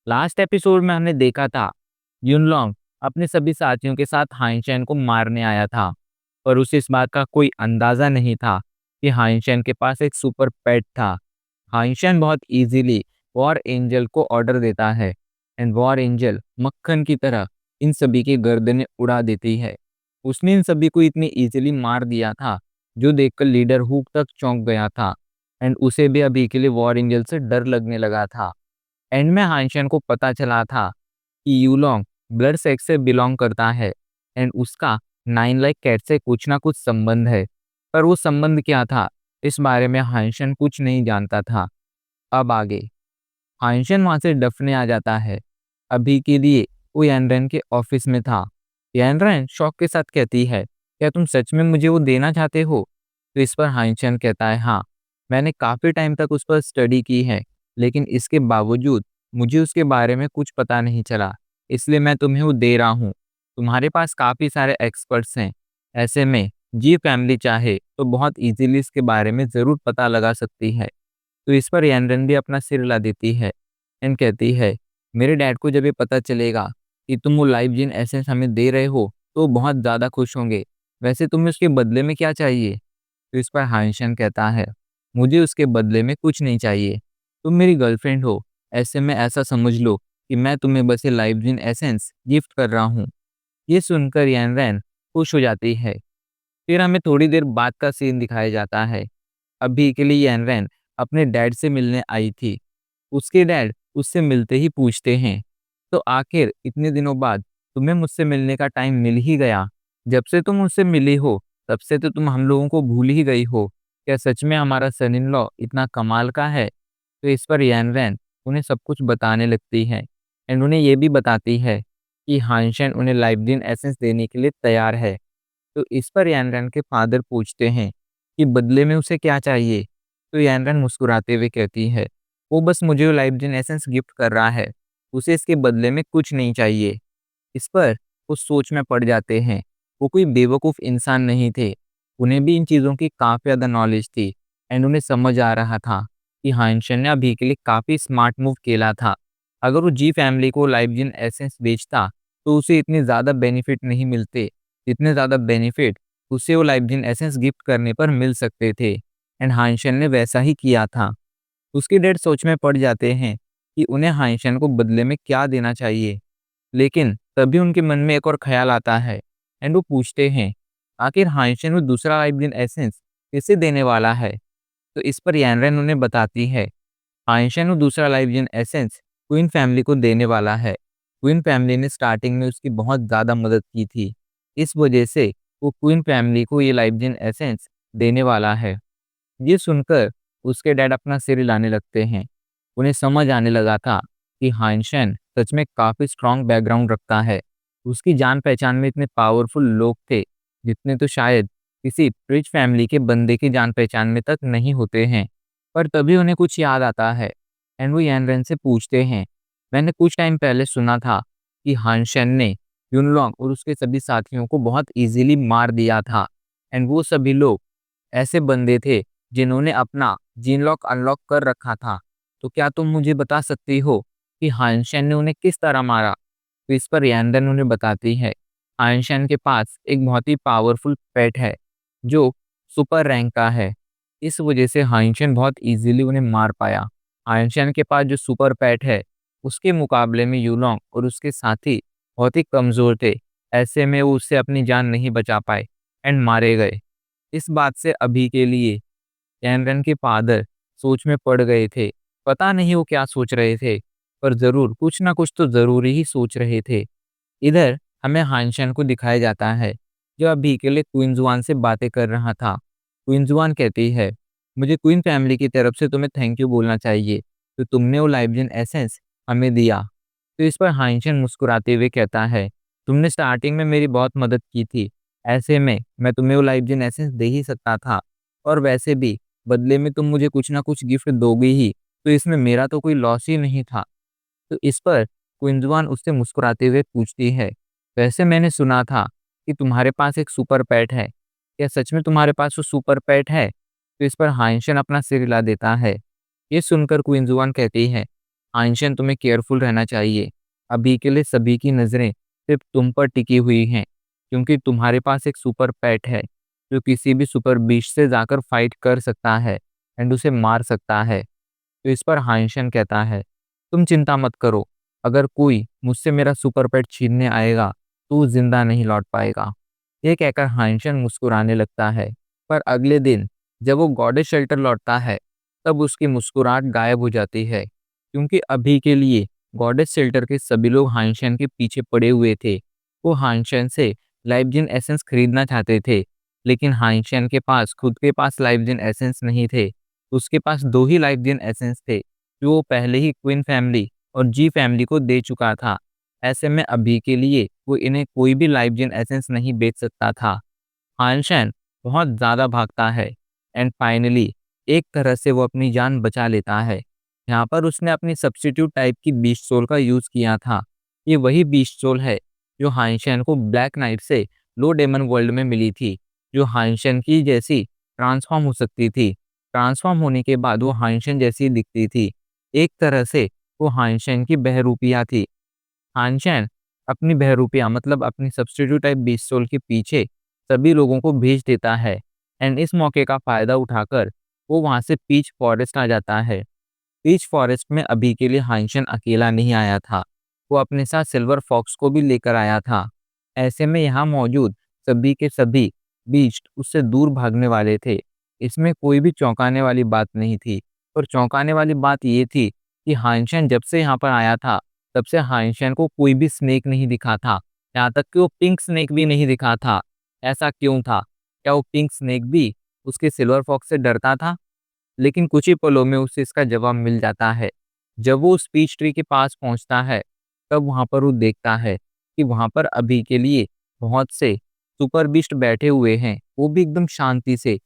Last episode में हमने देखा था युनलोंग अपने सभी साथियों के साथ हाइंशेन को मारने आया था, पर उसे इस बात का कोई अंदाजा नहीं था कि हाइंशेन के पास एक सुपर पेट था। हाइंशेन बहुत इजीली वॉर एंजल को ऑर्डर देता है एंड वॉर एंजल मक्खन की तरह इन सभी की गर्दनें उड़ा देती है। उसने इन सभी को इतनी इजीली मार दिया था जो देखकर लीडर हुक तक चौंक गया था एंड उसे भी अभी के लिए वॉर एंजल से डर लगने लगा था। एंड में हाइंशन को पता चला था कि यूलोंग ब्लड सेक्स से बिलोंग करता है एंड उसका नाइन लाइक कैट से कुछ ना कुछ संबंध है, पर वो संबंध क्या था इस बारे में हाइंशन कुछ नहीं जानता था। अब आगे हाइंशन वहां से डफने आ जाता है। अभी के लिए वो यानरेन के ऑफिस में था। यानरेन शौक के साथ कहती है, क्या तुम सच में मुझे वो देना चाहते हो? तो इस पर हाइंशन कहता है, हाँ, मैंने काफी टाइम तक उस पर स्टडी की है, लेकिन इसके बावजूद मुझे उसके बारे में कुछ पता नहीं चला, इसलिए मैं तुम्हें वो दे रहा हूँ। तुम्हारे पास काफी सारे एक्सपर्ट्स हैं, ऐसे में जी फैमिली चाहे तो बहुत इजीली इसके बारे में जरूर पता लगा सकती है। तो इस पर यानरन भी अपना सिर हिला देती है एंड कहती है, मेरे डैड को जब ये पता चलेगा कि तुम वो लाइफ जिन एसेंस हमें दे रहे हो तो वो बहुत ज़्यादा खुश होंगे। वैसे तुम्हें उसके बदले में क्या चाहिए? तो इस पर हाइंशन कहता है, मुझे उसके बदले में कुछ नहीं चाहिए। तुम मेरी गर्लफ्रेंड हो, ऐसे में ऐसा समझ लो कि मैं तुम्हें बस ये लाइफ जिन एसेंस गिफ्ट कर रहा हूँ। ये सुनकर यानरन खुश हो जाती है। फिर हमें थोड़ी देर बाद का सीन दिखाया जाता है। अभी के लिए यानरन अपने डैड से मिलने आई थी। उसके डैड उससे मिलते ही पूछते हैं, तो आखिर इतने दिनों बाद तुम्हें मुझसे मिलने का टाइम मिल ही गया। जब से तुम मुझसे मिली हो तब से तो तुम हम लोगों को भूल ही गई हो। क्या सच में हमारा सन इन लॉ इतना कमाल का है? तो इस पर यानरन उन्हें सब कुछ बताने लगती है एंड उन्हें ये भी बताती है कि हानशन उन्हें लाइफडीन एसेंस देने के लिए तैयार है। तो इस पर यानरन के फादर पूछते हैं कि बदले में उसे क्या चाहिए? तो यानरन मुस्कुराते हुए कहती है, वो बस मुझे लाइफडीन एसेंस गिफ्ट कर रहा है, उसे इसके बदले में कुछ नहीं चाहिए। इस पर वो सोच में पड़ जाते हैं। वो कोई बेवकूफ़ इंसान नहीं थे, उन्हें भी इन चीज़ों की काफ़ी ज़्यादा नॉलेज थी एंड उन्हें समझ आ रहा था कि हाइंशन ने अभी के लिए काफ़ी स्मार्ट मूव खेला था। अगर वो जी फैमिली को लाइफजिन एसेंस बेचता तो उसे इतने ज़्यादा बेनिफिट नहीं मिलते जितने ज़्यादा बेनिफिट उसे वो लाइफजिन एसेंस गिफ्ट करने पर मिल सकते थे। एंड हाइंशन ने वैसा ही किया था। उसके डैड सोच में पड़ जाते हैं कि उन्हें हाइंशन को बदले में क्या देना चाहिए, लेकिन तभी उनके मन में एक और ख्याल आता है एंड वो पूछते हैं, आखिर हाइंशन वो दूसरा लाइफजिन एसेंस किसे देने वाला है? तो इस पर यानरेन उन्हें बताती है, आयशा दूसरा लाइफ जिन एसेंस क्वीन फैमिली को देने वाला है। क्वीन फैमिली ने स्टार्टिंग में उसकी बहुत ज़्यादा मदद की थी, इस वजह से वो क्वीन फैमिली को ये लाइफ जिन एसेंस देने वाला है। ये सुनकर उसके डैड अपना सिर हिलाने लगते हैं। उन्हें समझ आने लगा था कि हाइंशन सच में काफ़ी स्ट्रॉन्ग बैकग्राउंड रखता है। उसकी जान पहचान में इतने पावरफुल लोग थे जितने तो शायद किसी रिच फैमिली के बंदे की जान पहचान में तक नहीं होते हैं। पर तभी उन्हें कुछ याद आता है एंड वो यानरेन से पूछते हैं, मैंने कुछ टाइम पहले सुना था कि हानशन ने युनलोंग और उसके सभी साथियों को बहुत इजीली मार दिया था एंड वो सभी लोग ऐसे बंदे थे जिन्होंने अपना जीन लॉक अनलॉक कर रखा था। तो क्या तुम मुझे बता सकती हो कि हानशन ने उन्हें किस तरह मारा? तो इस पर यानरेन उन्हें बताती है, हानशन के पास एक बहुत ही पावरफुल पेट है जो सुपर रैंक का है। इस वजह से हाइंशन बहुत इजीली उन्हें मार पाया। हाइंशन के पास जो सुपर पेट है उसके मुकाबले में यूलोंग और उसके साथी बहुत ही कमज़ोर थे। ऐसे में वो उससे अपनी जान नहीं बचा पाए एंड मारे गए। इस बात से अभी के लिए कैमरन के फादर सोच में पड़ गए थे। पता नहीं वो क्या सोच रहे थे, पर ज़रूर कुछ ना कुछ तो ज़रूरी ही सोच रहे थे। इधर हमें हानशन को दिखाया जाता है जो अभी के लिए क्वीन जुआन से बातें कर रहा था। क्वीन जुआन कहती है, मुझे क्वीन फैमिली की तरफ से तुम्हें थैंक यू बोलना चाहिए, तो तुमने वो लाइफजिन एसेंस हमें दिया। तो इस पर हानशन मुस्कुराते हुए कहता है, तुमने स्टार्टिंग में मेरी बहुत मदद की थी, ऐसे में मैं तुम्हें वो लाइफजिन एसेंस दे ही सकता था, और वैसे भी बदले में तुम मुझे कुछ ना कुछ गिफ्ट दोगे ही, तो इसमें मेरा तो कोई लॉस ही नहीं था। तो इस पर कुंजवान उससे मुस्कुराते हुए पूछती है, वैसे मैंने सुना था कि तुम्हारे पास एक सुपर पेट है, क्या सच में तुम्हारे पास वो सुपर पेट है? तो इस पर हाइंशन अपना सिर हिला देता है। ये सुनकर कुंजवान कहती है, हाइंशन तुम्हें केयरफुल रहना चाहिए। अभी के लिए सभी की नज़रें सिर्फ तुम पर टिकी हुई हैं, क्योंकि तुम्हारे पास एक सुपर पेट है जो किसी भी सुपर बीस्ट से जाकर फाइट कर सकता है एंड उसे मार सकता है। तो इस पर हाइंशन कहता है, तुम चिंता मत करो, अगर कोई मुझसे मेरा सुपर पेट छीनने आएगा तो वो जिंदा नहीं लौट पाएगा। ये कहकर हाइंशन मुस्कुराने लगता है। पर अगले दिन जब वो गॉडेस शेल्टर लौटता है, तब उसकी मुस्कुराहट गायब हो जाती है, क्योंकि अभी के लिए गॉडेस शेल्टर के सभी लोग हाइंशन के पीछे पड़े हुए थे। वो हाइंशन से लाइफजिन एसेंस खरीदना चाहते थे, लेकिन हाइंशन के पास खुद के पास लाइफजिन एसेंस नहीं थे। उसके पास 2 ही लाइफजिन एसेंस थे, जो वो पहले ही क्वीन फैमिली और जी फैमिली को दे चुका था। ऐसे में अभी के लिए वो इन्हें कोई भी लाइफजिन एसेंस नहीं बेच सकता था। हानशैन बहुत ज़्यादा भागता है एंड फाइनली एक तरह से वो अपनी जान बचा लेता है। यहाँ पर उसने अपनी सब्स्टिट्यूट टाइप की बीस्ट सोल का यूज़ किया था। ये वही बीस्ट सोल है जो हानशैन को ब्लैक नाइट से लो डेमन वर्ल्ड में मिली थी, जो हानशैन की जैसी ट्रांसफॉर्म हो सकती थी। ट्रांसफॉर्म होने के बाद वो हानशैन जैसी दिखती थी। एक तरह से वो हानशैन की बहरूपिया थी। हानशैन अपनी बहरूपिया मतलब अपनी सब्स्टिट्यूट टाइप बीस्ट सोल के पीछे सभी लोगों को भेज देता है एंड इस मौके का फायदा उठाकर वो वहां से पीच फॉरेस्ट आ जाता है। पीच फॉरेस्ट में अभी के लिए हाइंशन अकेला नहीं आया था, वो अपने साथ सिल्वर फॉक्स को भी लेकर आया था। ऐसे में यहाँ मौजूद सभी के सभी बीस्ट उससे दूर भागने वाले थे। इसमें कोई भी चौंकाने वाली बात नहीं थी। और चौंकाने वाली बात ये थी कि हाइंशन जब से यहाँ पर आया था, तब से हाइंशन को कोई भी स्नेक नहीं दिखा था। यहाँ तक कि वो पिंक स्नेक भी नहीं दिखा था। ऐसा क्यों था? क्या वो पिंक स्नेक भी उसके सिल्वर फॉक्स से डरता था? लेकिन कुछ ही पलों में उसे इसका जवाब मिल जाता है। जब वो उस पीच ट्री के पास पहुंचता है, तब वहां पर वो देखता है कि वहां पर अभी के लिए बहुत से सुपर बीस्ट बैठे हुए हैं, वो भी एकदम शांति से।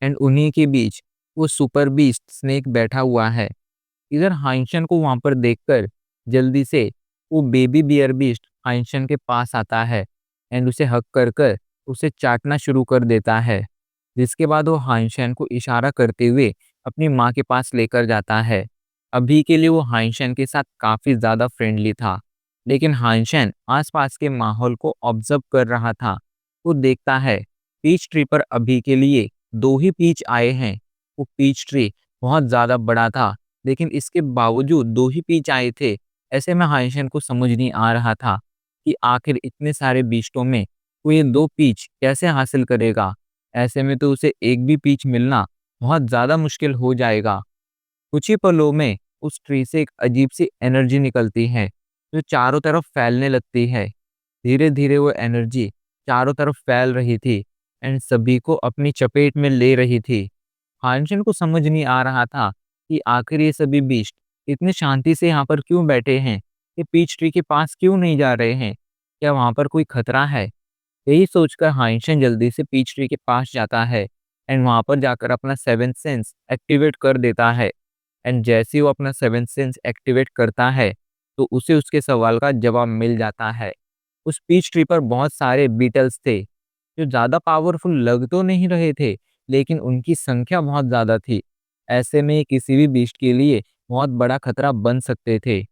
एंड उन्हीं के बीच वो सुपर बीस्ट स्नेक बैठा हुआ है। इधर हाइंशन को वहां पर देखकर जल्दी से वो बेबी बियर बीस्ट हाइंशन के पास आता है एंड उसे हक कर कर उसे चाटना शुरू कर देता है। जिसके बाद वो हाइंशन को इशारा करते हुए अपनी माँ के पास लेकर जाता है। अभी के लिए वो हाइंशन के साथ काफी ज्यादा फ्रेंडली था, लेकिन हाइंशन आसपास के माहौल को ऑब्जर्व कर रहा था। वो देखता है पीच ट्री पर अभी के लिए 2 ही पीच आए हैं। वो पीच ट्री बहुत ज्यादा बड़ा था, लेकिन इसके बावजूद 2 ही पीच आए थे। ऐसे में हाइंशन को समझ नहीं आ रहा था कि आखिर इतने सारे बीस्टों में वो ये 2 पीच कैसे हासिल करेगा। ऐसे में तो उसे एक भी पीच मिलना बहुत ज़्यादा मुश्किल हो जाएगा। कुछ ही पलों में उस ट्री से एक अजीब सी एनर्जी निकलती है, जो चारों तरफ फैलने लगती है। धीरे धीरे वो एनर्जी चारों तरफ फैल रही थी एंड सभी को अपनी चपेट में ले रही थी। हानशन को समझ नहीं आ रहा था कि आखिर ये सभी बीस्ट इतने शांति से यहाँ पर क्यों बैठे हैं, ये पीच ट्री के पास क्यों नहीं जा रहे हैं, क्या वहाँ पर कोई खतरा है? यही सोचकर हाइंशन जल्दी से पीच ट्री के पास जाता है एंड वहां पर जाकर अपना सेवेंथ सेंस एक्टिवेट कर देता है। एंड जैसे ही वो अपना सेवेंथ सेंस एक्टिवेट करता है, तो उसे उसके सवाल का जवाब मिल जाता है। उस पीच ट्री पर बहुत सारे बीटल्स थे, जो ज़्यादा पावरफुल लग तो नहीं रहे थे, लेकिन उनकी संख्या बहुत ज़्यादा थी। ऐसे में ये किसी भी बीस्ट के लिए बहुत बड़ा खतरा बन सकते थे।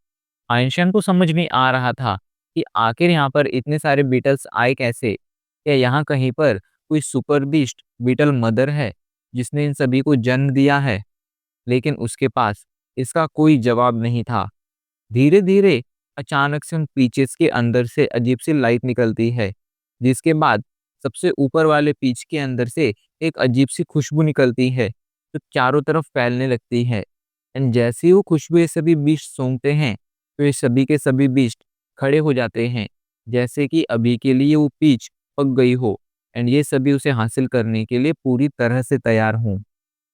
आइंस्टाइन को समझ नहीं आ रहा था कि आखिर यहाँ पर इतने सारे बीटल्स आए कैसे। क्या यहाँ कहीं पर कोई सुपर बीस्ट बीटल मदर है जिसने इन सभी को जन्म दिया है? लेकिन उसके पास इसका कोई जवाब नहीं था। धीरे धीरे अचानक से उन पीचेस के अंदर से अजीब सी लाइट निकलती है, जिसके बाद सबसे ऊपर वाले पीच के अंदर से एक अजीब सी खुशबू निकलती है, जो चारों तरफ फैलने लगती है। एंड जैसे ही वो खुशबू ये सभी बीस्ट सूंघते हैं, तो ये सभी के सभी बीस्ट खड़े हो जाते हैं, जैसे कि अभी के लिए वो पीच पक गई हो एंड ये सभी उसे हासिल करने के लिए पूरी तरह से तैयार हों।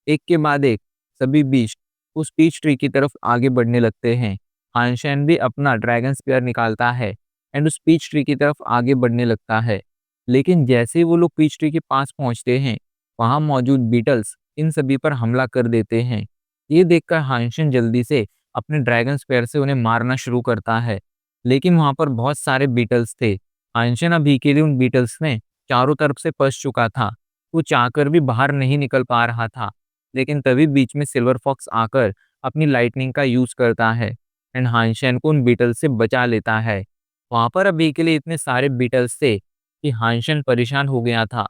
एक के बाद एक सभी बीस्ट उस पीच ट्री की तरफ आगे बढ़ने लगते हैं। हानशैन भी अपना ड्रैगन स्पीयर निकालता है एंड उस पीच ट्री की तरफ आगे बढ़ने लगता है। लेकिन जैसे ही वो लोग पीच ट्री के पास पहुंचते हैं, वहां मौजूद बीटल्स इन सभी पर हमला कर देते हैं। ये देखकर हानशैन जल्दी से अपने ड्रैगन स्पीयर से उन्हें मारना शुरू करता है, लेकिन वहां पर बहुत सारे बीटल्स थे। हानशैन अभी के लिए उन बीटल्स ने चारों तरफ से पस चुका था। वो चाहकर भी बाहर नहीं निकल पा रहा था। लेकिन तभी बीच में सिल्वर फॉक्स आकर अपनी लाइटनिंग का यूज करता है एंड हाइंशन को उन बीटल्स से बचा लेता है। वहां पर अभी के लिए इतने सारे बीटल्स थे कि हाइंशन परेशान हो गया था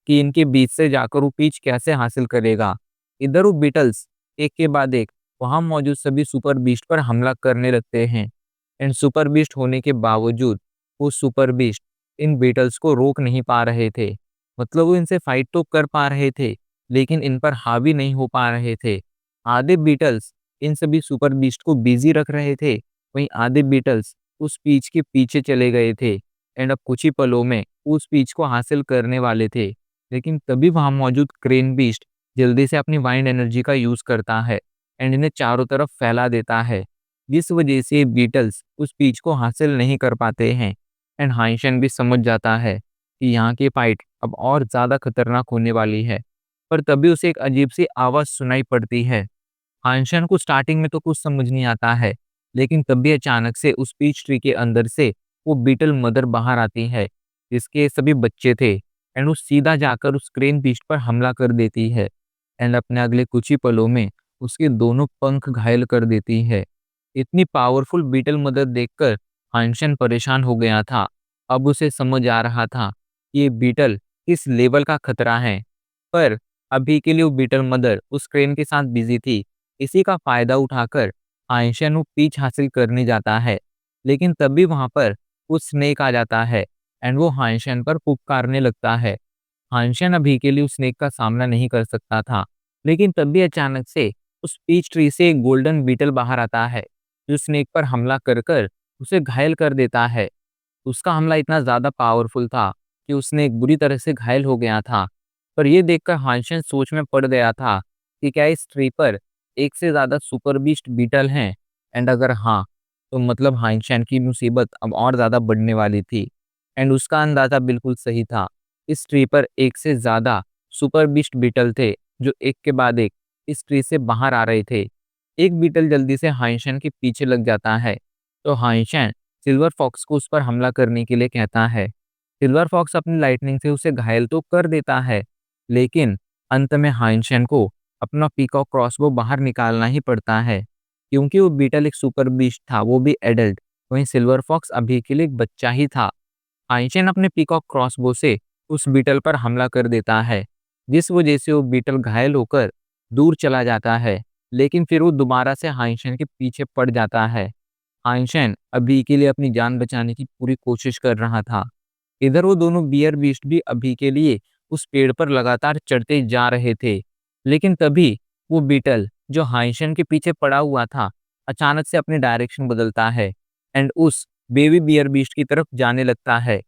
कि इनके बीच से जाकर वो पीच कैसे हासिल करेगा। इधर वो बीटल्स एक के बाद एक वहां मौजूद सभी सुपर बीस्ट पर हमला करने लगते हैं। एंड सुपर बीस्ट होने के बावजूद वो सुपर बीस्ट इन बीटल्स को रोक नहीं पा रहे थे। मतलब वो इनसे फाइट तो कर पा रहे थे, लेकिन इन पर हावी नहीं हो पा रहे थे। आधे बीटल्स इन सभी सुपर बीस्ट को बिजी रख रहे थे, वहीं आधे बीटल्स उस पीच के पीछे चले गए थे एंड अब कुछ ही पलों में उस पीच को हासिल करने वाले थे। लेकिन तभी वहां मौजूद क्रेन बीस्ट जल्दी से अपनी वाइंड एनर्जी का यूज करता है एंड इन्हें चारों तरफ फैला देता है, जिस वजह से बीटल्स उस पीच को हासिल नहीं कर पाते हैं। एंड हाइंशन भी समझ जाता है कि यहाँ की फाइट अब और ज्यादा खतरनाक होने वाली है। पर तभी उसे एक अजीब सी आवाज सुनाई पड़ती है। हाइंशन को स्टार्टिंग में तो कुछ समझ नहीं आता है, लेकिन तभी अचानक से उस पीच ट्री के अंदर से वो बीटल मदर बाहर आती है, जिसके सभी बच्चे थे। एंड वो सीधा जाकर उस क्रेन बीस्ट पर हमला कर देती है एंड अपने अगले कुछ ही पलों में उसके दोनों पंख घायल कर देती है। इतनी पावरफुल बीटल मदर देखकर हाइंशन परेशान हो गया था। अब उसे समझ आ रहा था कि ये बीटल किस लेवल का खतरा है। पर अभी के लिए वो बीटल मदर उस क्रेन के साथ बिजी थी। इसी का फायदा उठाकर आइंस्टाइन वो पीच हासिल करने जाता है, लेकिन तभी वहां पर वो स्नेक आ जाता है एंड वो आइंस्टाइन पर फुफकारने लगता है। आइंस्टाइन अभी के लिए उस स्नेक का सामना नहीं कर सकता था, लेकिन तभी अचानक से उस पीच ट्री से एक गोल्डन बीटल बाहर आता है, जो स्नेक पर हमला कर कर उसे घायल कर देता है। उसका हमला इतना ज्यादा पावरफुल था कि उसने एक बुरी तरह से घायल हो गया था। पर यह देखकर हांशन सोच में पड़ गया था कि क्या इस ट्री पर एक से ज्यादा सुपर बीस्ट बीटल हैं, एंड अगर हाँ, तो मतलब हाइंशन की मुसीबत अब और ज्यादा बढ़ने वाली थी। एंड उसका अंदाजा बिल्कुल सही था। इस ट्री पर एक से ज्यादा सुपर बीस्ट बीटल थे, जो एक के बाद एक इस ट्री से बाहर आ रहे थे। एक बीटल जल्दी से हाइंशन के पीछे लग जाता है, तो हाइंशन सिल्वर फॉक्स को उस पर हमला करने के लिए कहता है। सिल्वर फॉक्स अपनी लाइटनिंग से उसे घायल तो कर देता है, लेकिन अंत में हाइंशन को अपना पीकॉक क्रॉसबो बाहर निकालना ही पड़ता है, क्योंकि वो बीटल एक सुपर बीस्ट था, वो भी एडल्ट। वहीं सिल्वर फॉक्स अभी के लिए एक बच्चा ही था। हाइंशन अपने पीकॉक क्रॉसबो से उस बीटल पर हमला कर देता है, जिस वजह से वो बीटल घायल होकर दूर चला जाता है। लेकिन फिर वो दोबारा से हाइंशन के पीछे पड़ जाता है। आइंस्टाइन अभी के लिए अपनी जान बचाने की पूरी कोशिश कर रहा था। इधर वो दोनों बियर बीस्ट भी अभी के लिए उस पेड़ पर लगातार चढ़ते जा रहे थे। लेकिन तभी वो बीटल जो हाइंशन के पीछे पड़ा हुआ था, अचानक से अपनी डायरेक्शन बदलता है एंड उस बेबी बियर बीस्ट की तरफ जाने लगता है।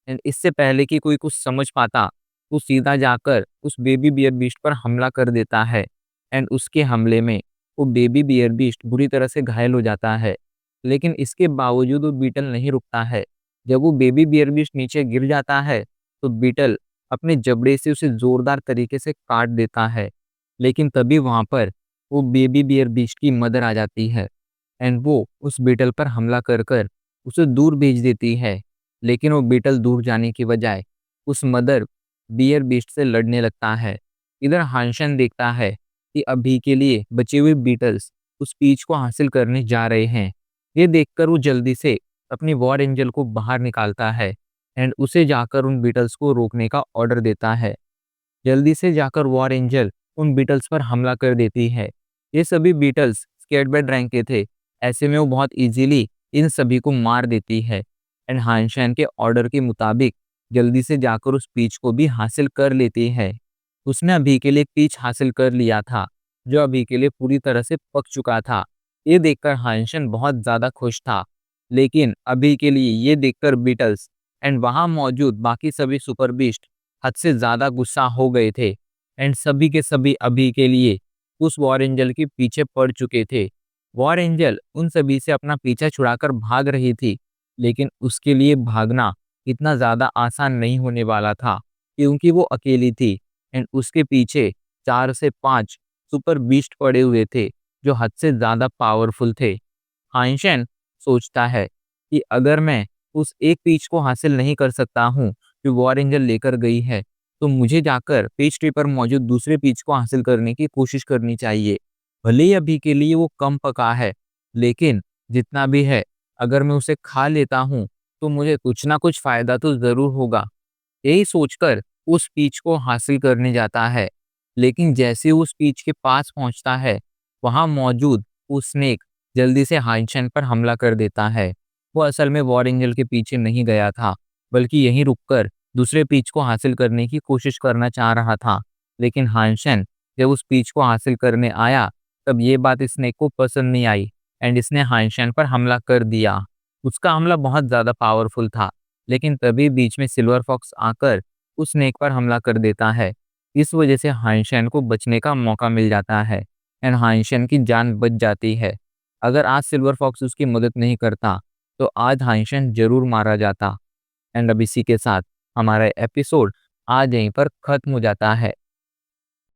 एंड इससे पहले कि कोई कुछ समझ पाता, वो सीधा जाकर उस बेबी बियर बीस्ट पर हमला कर देता है एंड उसके हमले में वो बेबी बियर बीस्ट बुरी तरह से घायल हो जाता है। लेकिन इसके बावजूद वो बीटल नहीं रुकता है। जब वो बेबी बियर बीस्ट नीचे गिर जाता है, तो बीटल अपने जबड़े से उसे जोरदार तरीके से काट देता है। लेकिन तभी वहां पर वो बेबी बियर बीस्ट की मदर आ जाती है एंड वो उस बीटल पर हमला कर कर उसे दूर भेज देती है। लेकिन वो बीटल दूर जाने की बजाय उस मदर बियर बीस्ट से लड़ने लगता है। इधर हांशन देखता है कि अभी के लिए बचे हुए बीटल्स उस पीच को हासिल करने जा रहे हैं। ये देखकर वो जल्दी से अपनी वॉर एंजल को बाहर निकालता है एंड उसे जाकर उन बीटल्स को रोकने का ऑर्डर देता है। जल्दी से जाकर वॉर एंजल उन बीटल्स पर हमला कर देती है। ये सभी बीटल्स स्केटबैड रैंक के थे, ऐसे में वो बहुत इजीली इन सभी को मार देती है एंड हाइंशन के ऑर्डर के मुताबिक जल्दी से जाकर उस पीच को भी हासिल कर लेती है। उसने अभी के लिए एक पीच हासिल कर लिया था, जो अभी के लिए पूरी तरह से पक चुका था। ये देखकर हाइंशन बहुत ज्यादा खुश था, लेकिन अभी के लिए ये देखकर बीटल्स एंड वहां मौजूद बाकी सभी सुपर बीस्ट हद से ज्यादा गुस्सा हो गए थे एंड सभी के सभी अभी के लिए उस वॉर एंजल के पीछे पड़ चुके थे। वॉर एंजल उन सभी से अपना पीछा छुड़ाकर भाग रही थी, लेकिन उसके लिए भागना इतना ज्यादा आसान नहीं होने वाला था, क्योंकि वो अकेली थी एंड उसके पीछे 4 से 5 सुपर बीस्ट पड़े हुए थे, जो हद से ज्यादा पावरफुल थे। हाइंशन सोचता है कि अगर मैं उस एक पीच को हासिल नहीं कर सकता हूँ जो वॉर एंजल लेकर गई है, तो मुझे जाकर पीच ट्री पर मौजूद दूसरे पीच को हासिल करने की कोशिश करनी चाहिए। भले ही अभी के लिए वो कम पका है, लेकिन जितना भी है, अगर मैं उसे खा लेता हूँ, तो मुझे कुछ ना कुछ फ़ायदा तो ज़रूर होगा। यही सोचकर उस पीच को हासिल करने जाता है। लेकिन जैसे ही उस पीच के पास पहुँचता है, वहाँ मौजूद वो स्नेक जल्दी से हाइंशन पर हमला कर देता है। वो असल में वॉर एंजल के पीछे नहीं गया था, बल्कि यहीं रुककर दूसरे पीच को हासिल करने की कोशिश करना चाह रहा था। लेकिन हाइंशन जब उस पीच को हासिल करने आया, तब ये बात स्नेक को पसंद नहीं आई एंड इसने हाइंशन पर हमला कर दिया। उसका हमला बहुत ज़्यादा पावरफुल था, लेकिन तभी बीच में सिल्वर फॉक्स आकर उस स्नेक पर हमला कर देता है। इस वजह से हाइंशन को बचने का मौका मिल जाता है एंड हाइंशन की जान बच जाती है। अगर आज सिल्वर फॉक्स उसकी मदद नहीं करता, तो आज हाइंशन ज़रूर मारा जाता। एंड अब इसी के साथ हमारा एपिसोड आज यहीं पर ख़त्म हो जाता है।